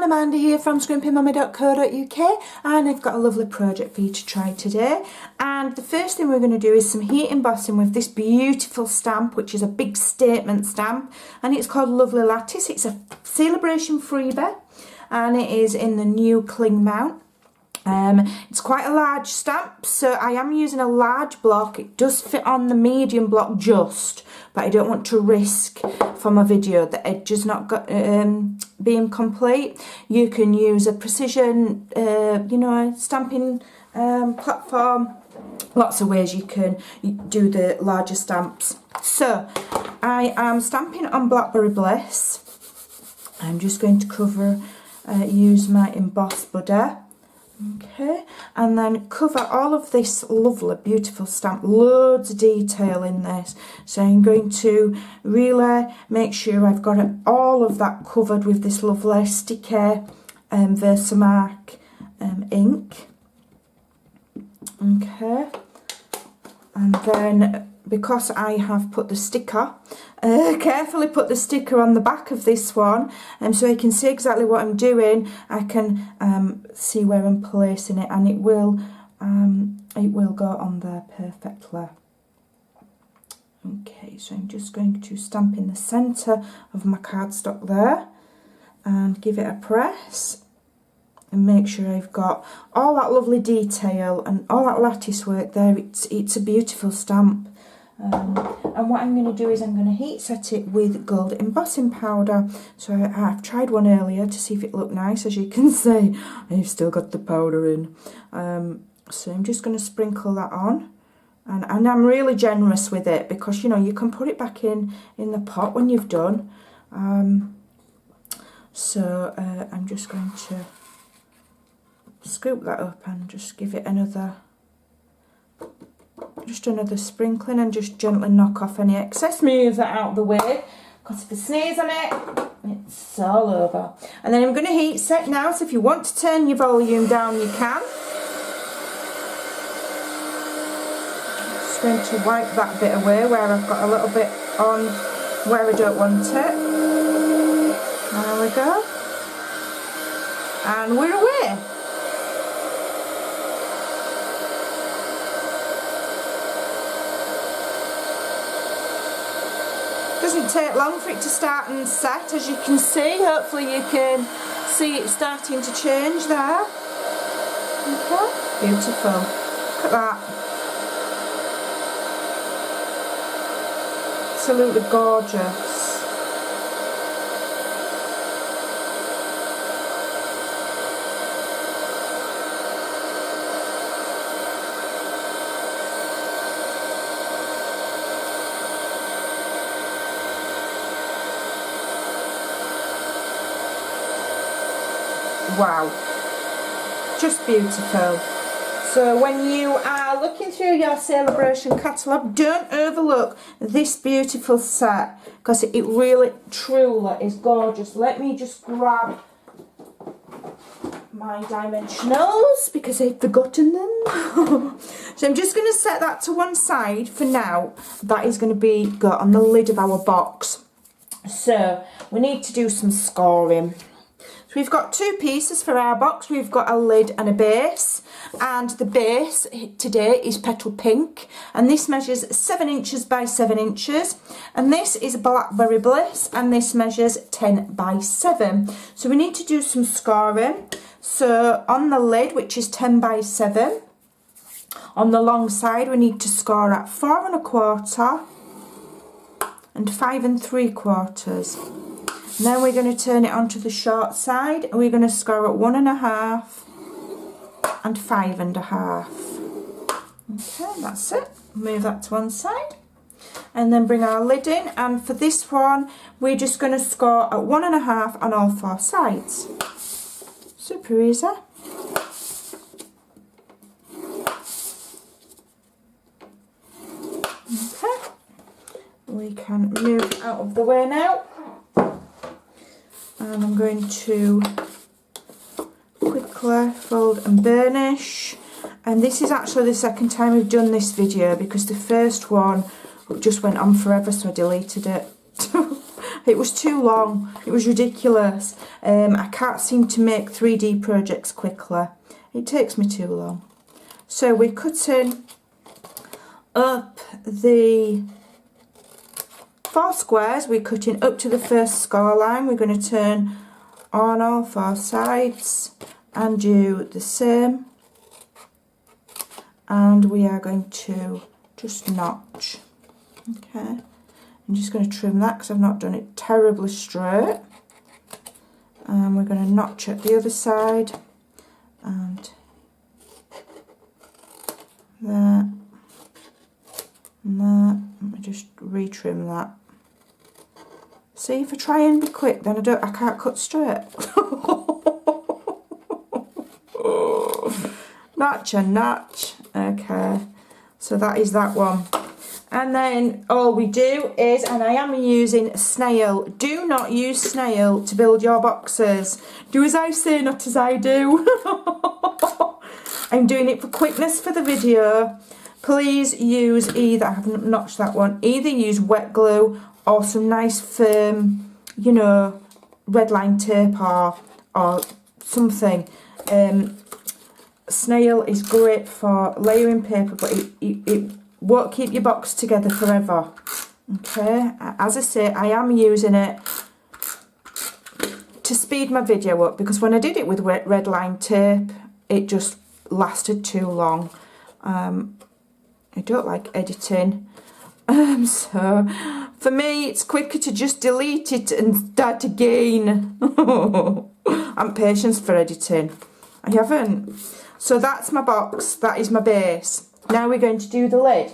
Amanda here from Scrimpingmommy.co.uk, and I've got a lovely project for you to try today. And the first thing we're going to do is some heat embossing with this beautiful stamp, which is a big statement stamp, and it's called Lovely Lattice. It's a celebration freebie and it is in the new cling mount. It's quite a large stamp, so I am using a large block. It does fit on the medium block just, but I don't want to risk for my video the edges not being complete. You can use a precision, stamping platform. Lots of ways you can do the larger stamps. So I am stamping on Blackberry Bliss. I'm just going to use my embossed Buddha. Okay, and then cover all of this lovely beautiful stamp, loads of detail in this, so I'm going to really make sure I've got all of that covered with this lovely sticky Versamark ink. Okay, and then because I have put the sticker, carefully put the sticker on the back of this one, so I can see exactly what I'm doing. I can see where I'm placing it, and it will go on there perfectly. Okay, so I'm just going to stamp in the centre of my cardstock there and give it a press and make sure I've got all that lovely detail and all that lattice work there. It's a beautiful stamp. And what I'm going to do is I'm going to heat set it with gold embossing powder. So I've tried one earlier to see if it looked nice. As you can see, I've still got the powder in. So I'm just going to sprinkle that on, and I'm really generous with it because you can put it back in the pot when you've done. So I'm just going to scoop that up and just give it another sprinkling, and just gently knock off any excess. Move that out of the way, because if I sneeze on it, it's all over. And then I'm going to heat set now, so if you want to turn your volume down, you can. Just going to wipe that bit away where I've got a little bit on where I don't want it. There we go. And we're away. Doesn't take long for it to start and set, as you can see. Hopefully you can see it starting to change there. Okay, beautiful. Look at that. Absolutely gorgeous. Wow, just beautiful. So when you are looking through your celebration catalogue, don't overlook this beautiful set, because it really truly is gorgeous. Let me just grab my dimensionals because I've forgotten them. So I'm just going to set that to one side for now. That is going to go on the lid of our box. So we need to do some scoring. We've got two pieces for our box. We've got a lid and a base, and the base today is Petal Pink, and this measures 7 inches by 7 inches, and this is Blackberry Bliss, and this measures 10 by 7. So we need to do some scoring. So on the lid, which is 10 by 7, on the long side we need to score at 4 1/4 and 5 3/4. And then we're going to turn it onto the short side, and we're going to score at 1 1/2 and 5 1/2. Okay, that's it. Move that to one side, and then bring our lid in. And for this one, we're just going to score at 1 1/2 on all 4 sides. Super easy. Okay, we can move out of the way now. And I'm going to quickly fold and burnish. And this is actually the second time we've done this video, because the first one just went on forever, so I deleted it. It was too long. It was ridiculous. I can't seem to make 3D projects quickly. It takes me too long. So we're cutting up the 4 squares. We're cutting up to the first score line. We're going to turn on all 4 sides and do the same. And we are going to just notch. Okay. I'm just going to trim that because I've not done it terribly straight. And we're going to notch at the other side. And that. And that. Let me just retrim that. See, if I try and be quick, then I can't cut straight. Notch and notch. Okay. So that is that one. And then all we do is, and I am using snail. Do not use snail to build your boxes. Do as I say, not as I do. I'm doing it for quickness for the video. Please use either, I haven't notched that one, either use wet glue or some nice firm, you know, red line tape or something. Snail is great for layering paper, but it won't keep your box together forever. Okay, as I say, I am using it to speed my video up, because when I did it with red line tape, it just lasted too long. I don't like editing, so for me it's quicker to just delete it and start again. I'm patience for editing. I haven't. So that's my box, that is my base. Now we're going to do the lid.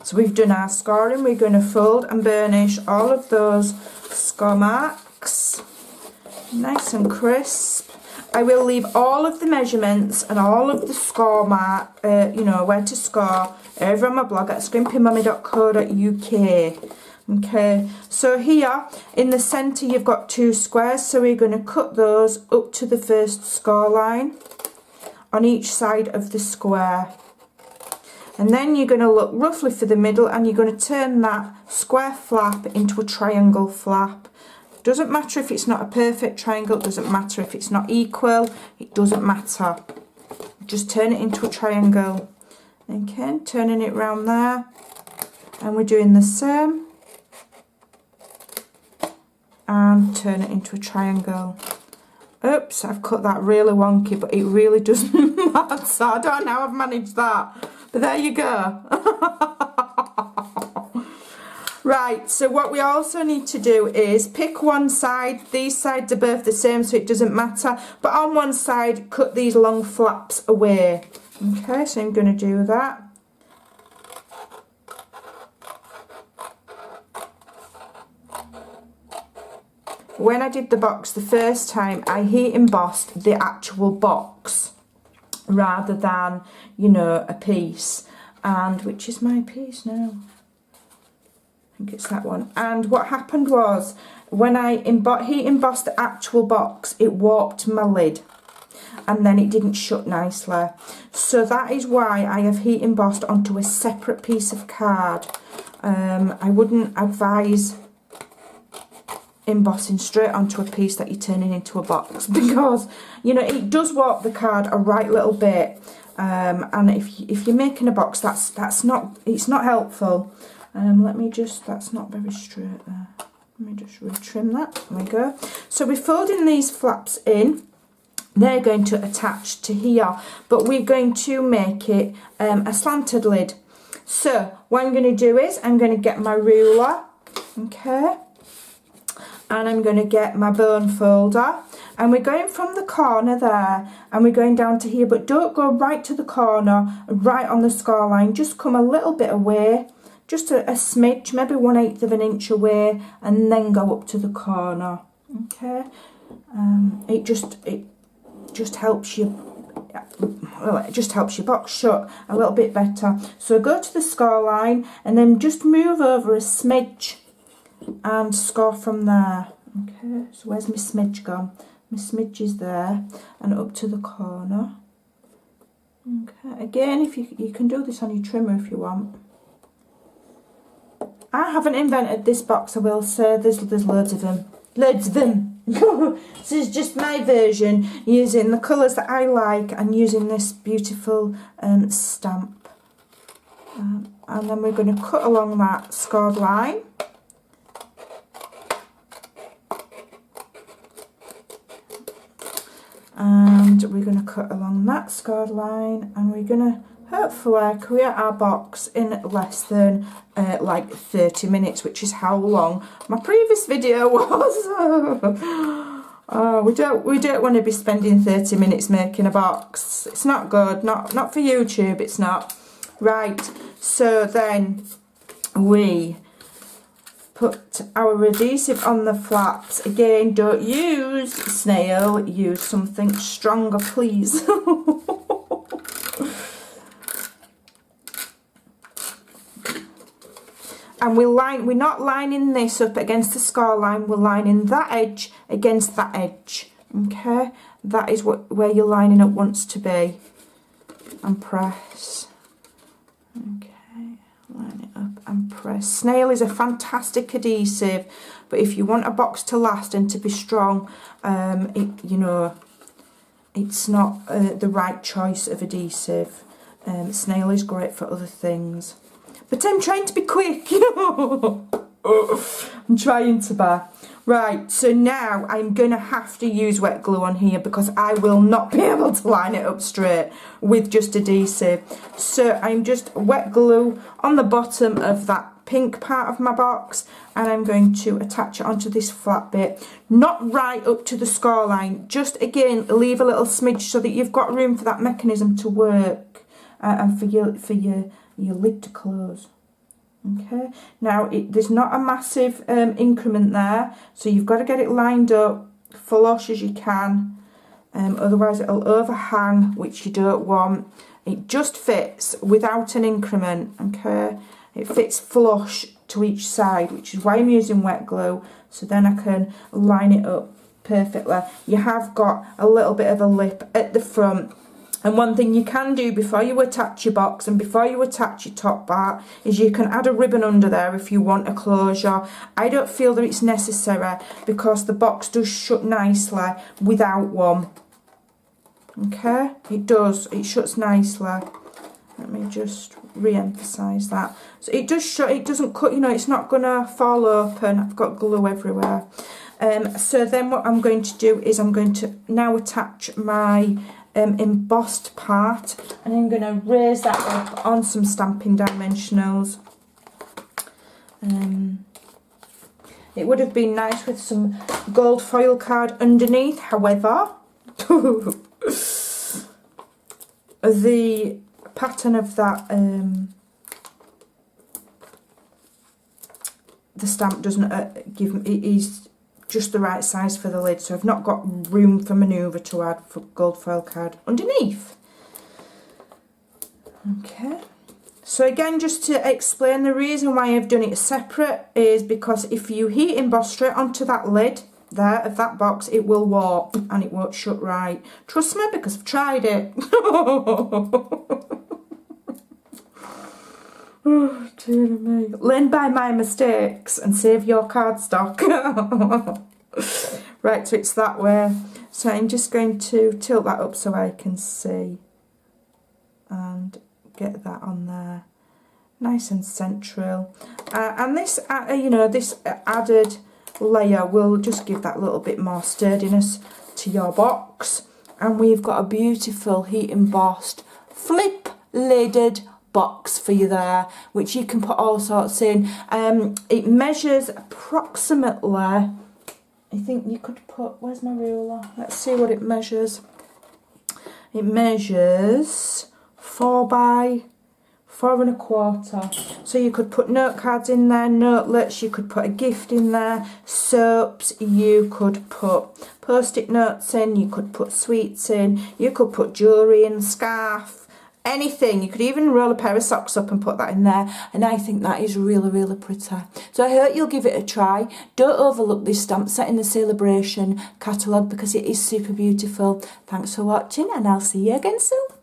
So we've done our scoring. We're going to fold and burnish all of those score marks nice and crisp. I will leave all of the measurements and all of the score mark, you know, where to score, over on my blog at scrimpingmommy.co.uk. Okay, so here in the centre you've got 2 squares, so we're going to cut those up to the first score line on each side of the square. And then you're going to look roughly for the middle, and you're going to turn that square flap into a triangle flap. Doesn't matter if it's not a perfect triangle, it doesn't matter if it's not equal, it doesn't matter. Just turn it into a triangle. Okay, turning it round there. And we're doing the same. And turn it into a triangle. Oops, I've cut that really wonky, but it really doesn't matter. I don't know how I've managed that. But there you go. Right, so what we also need to do is pick one side. These sides are both the same, so it doesn't matter. But on one side, cut these long flaps away. Okay, so I'm going to do that. When I did the box the first time, I heat embossed the actual box rather than, you know, a piece. And which is my piece now? I think it's that one. And what happened was, when I heat embossed the actual box, it warped my lid. And then it didn't shut nicely. So that is why I have heat embossed onto a separate piece of card. I wouldn't advise embossing straight onto a piece that you're turning into a box, because, you know, it does warp the card a right little bit. And if you're making a box, it's not helpful. Let me just, that's not very straight there. Let me just retrim that. There we go. So we're folding these flaps in. They're going to attach to here, but we're going to make it a slanted lid. So what I'm going to do is I'm going to get my ruler, okay, and I'm going to get my bone folder, and we're going from the corner there and we're going down to here, but don't go right to the corner, right on the score line. Just come a little bit away, just a smidge, maybe 1/8 of an inch away, and then go up to the corner. Okay, it just helps you, well, it just helps your box shut a little bit better. So go to the score line and then just move over a smidge and score from there. Okay, so where's my smidge gone? My smidge is there, and up to the corner. Okay, again, if you can do this on your trimmer if you want. I haven't invented this box, I will say. There's loads of them. Loads of them. This is just my version, using the colours that I like and using this beautiful stamp. And then we're going to cut along that scored line. And we're going to cut along that scored line, and we're going to hopefully create our box in less than like 30 minutes, which is how long my previous video was. Oh, we don't want to be spending 30 minutes making a box. It's not good, not for YouTube, it's not. Right, so then we put our adhesive on the flaps. Again, don't use snail, use something stronger, please. And we're not lining this up against the score line, we're lining that edge against that edge. Okay, that is where your lining up wants to be. And press. Okay, line it up and press. Snail is a fantastic adhesive, but if you want a box to last and to be strong, you know, it's not the right choice of adhesive. Snail is great for other things. But I'm trying to be quick, you know. I'm trying to be. Right, so now I'm going to have to use wet glue on here because I will not be able to line it up straight with just adhesive. So I'm just wet glue on the bottom of that pink part of my box, and I'm going to attach it onto this flat bit. Not right up to the score line, just again leave a little smidge so that you've got room for that mechanism to work and for your lid to close. Okay, now there's not a massive increment there, so you've got to get it lined up flush as you can, otherwise it'll overhang, which you don't want. It just fits without an increment. Okay, it fits flush to each side, which is why I'm using wet glue, so then I can line it up perfectly. You have got a little bit of a lip at the front. And one thing you can do before you attach your box and before you attach your top part is you can add a ribbon under there if you want a closure. I don't feel that it's necessary because the box does shut nicely without one. Okay, it does, it shuts nicely. Let me just re-emphasise that. So it does shut, it doesn't cut, you know, it's not going to fall open. I've got glue everywhere. So then what I'm going to do is I'm going to now attach my embossed part, and I'm going to raise that up on some stamping dimensionals. It would have been nice with some gold foil card underneath, however the pattern of that the stamp doesn't give me, it is just the right size for the lid, so I've not got room for manoeuvre to add for gold foil card underneath. Okay, so again, just to explain, the reason why I've done it separate is because if you heat emboss straight onto that lid there of that box, it will warp and it won't shut right. Trust me, because I've tried it. Oh, dear me. Learn by my mistakes and save your cardstock. Right, so it's that way. So I'm just going to tilt that up so I can see and get that on there. Nice and central. And this, you know, this added layer will just give that little bit more sturdiness to your box. And we've got a beautiful heat embossed flip lidded box for you there, which you can put all sorts in. It measures approximately, I think you could put, where's my ruler? Let's see what it measures. It measures 4 by 4 1/4. So you could put note cards in there, notelets, you could put a gift in there, soaps, you could put post-it notes in, you could put sweets in, you could put jewellery in, scarf, anything. You could even roll a pair of socks up and put that in there, and I think that is really, really pretty. So I hope you'll give it a try. Don't overlook this stamp set in the Celebration catalogue because it is super beautiful. Thanks for watching, and I'll see you again soon.